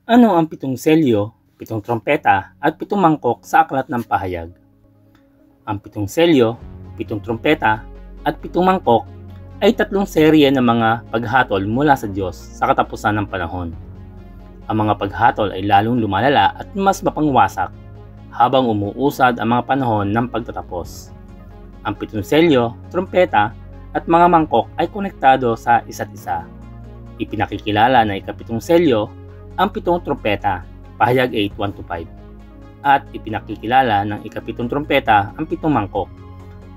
Ano ang 7 selyo, 7 trompeta at 7 mangkok sa aklat ng pahayag? Ang 7 selyo, 7 trompeta at 7 mangkok ay 3 serye ng mga paghatol mula sa Diyos sa katapusan ng panahon. Ang mga paghatol ay lalong lumalala at mas mapangwasak habang umuusad ang mga panahon ng pagtatapos. Ang 7 selyo, trompeta at mga mangkok ay konektado sa isa't isa. Ipinakikilala na ika-7 selyo ang 7 trompeta, pahayag 8:1-5, at ipinakikilala ng ika-7 trompeta ang 7 mangkok,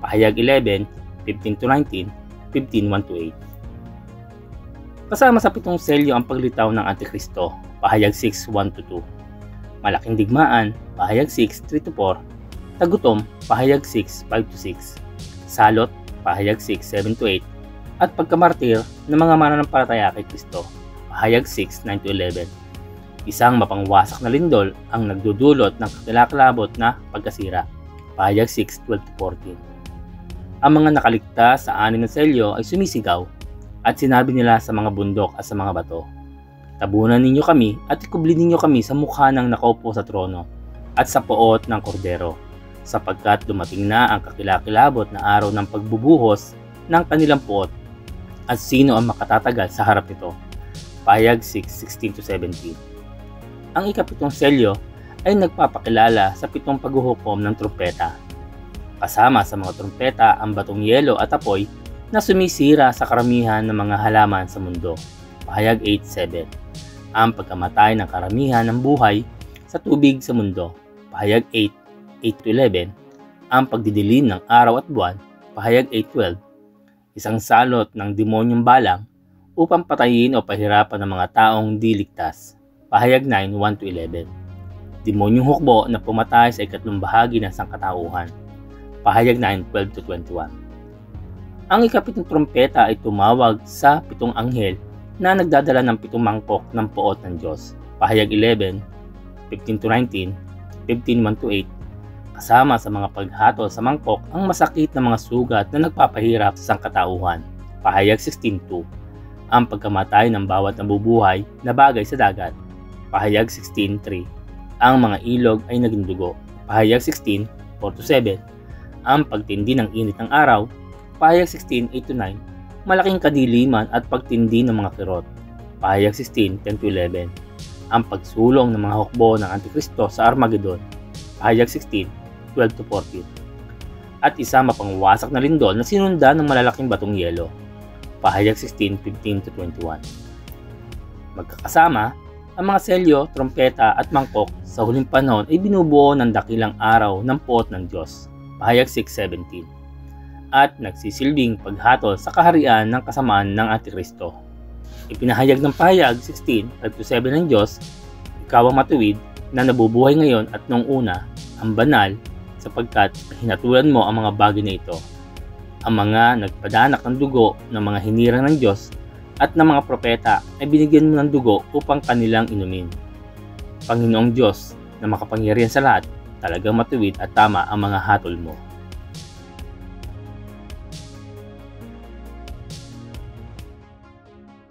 pahayag 11, 15-19, 15:1-8. Kasama sa 7 selyo ang paglitaw ng Antikristo, pahayag 6:1-2, malaking digmaan, pahayag 6:3-4, tagutom, pahayag 6:5-6, salot, pahayag 6:7-8, at pagkamartir ng mga mananampalataya kay Kristo, pahayag 6:9-11. Isang mapangwasak na lindol ang nagdudulot ng kakilakilabot na pagkasira, pahayag 6:12-14. Ang mga nakaligtas sa 6 na selyo ay sumisigaw at sinabi nila sa mga bundok at sa mga bato, "Tabunan ninyo kami at ikubli ninyo kami sa mukha ng nakaupo sa trono at sa poot ng kordero, sapagkat dumating na ang kakilakilabot na araw ng pagbubuhos ng kanilang poot, at sino ang makatatagal sa harap nito?" Pahayag 6:16-17. Ang ika-7 selyo ay nagpapakilala sa 7 paghuhukom ng trompeta. Kasama sa mga trompeta ang batong yelo at apoy na sumisira sa karamihan ng mga halaman sa mundo, pahayag 8:7. Ang pagkamatay ng karamihan ng buhay sa tubig sa mundo, pahayag 8:8-11. Ang pagdidilim ng araw at buwan, pahayag 8:12. Isang salot ng demonyong balang upang patayin o pahirapan ng mga taong di ligtas, pahayag 9:1-11. Demonyong hukbo na pumatay sa ikatlong bahagi ng sangkatauhan, pahayag 9:12-21. Ang ika-7 trompeta ay tumawag sa 7 anghel na nagdadala ng 7 mangkok ng poot ng Diyos, pahayag 11, 15-19, 15:1-8. Kasama sa mga paghatol sa mangkok ang masakit na mga sugat na nagpapahirap sa sangkatauhan, pahayag 16:2. Ang pagkamatay ng bawat nabubuhay na bagay sa dagat, pahayag 16:3. Ang mga ilog ay naging dugo, pahayag 16:4-7. Ang pagtindi ng init ng araw, pahayag 16:8-9. Malaking kadiliman at pagtindi ng mga kirot, pahayag 16:10-11. Ang pagsulong ng mga hukbo ng Antikristo sa Armageddon, pahayag 16:12-14. At isa mapangwasak na lindol na sinundan ng malalaking batong yelo, pahayag 16:15-21. Magkakasama, ang mga selyo, trompeta at mangkok sa huling panahon ay binubuo ng dakilang araw ng poot ng Diyos, pahayag 6:17, at nagsisilbing paghatol sa kaharian ng kasamaan ng Antikristo. Ipinahayag ng pahayag 16:5-7 ng Diyos, "Ikaw ang matuwid na nabubuhay ngayon at noong una, ang banal, sapagkat hinatulan mo ang mga bagay na ito. Ang mga nagpadanak ng dugo ng mga hinirang ng Diyos at ng mga propeta ay binigyan mo ng dugo upang kanilang inumin. Panginoong Diyos na makapangyarihan sa lahat, talagang matuwid at tama ang mga hatol mo."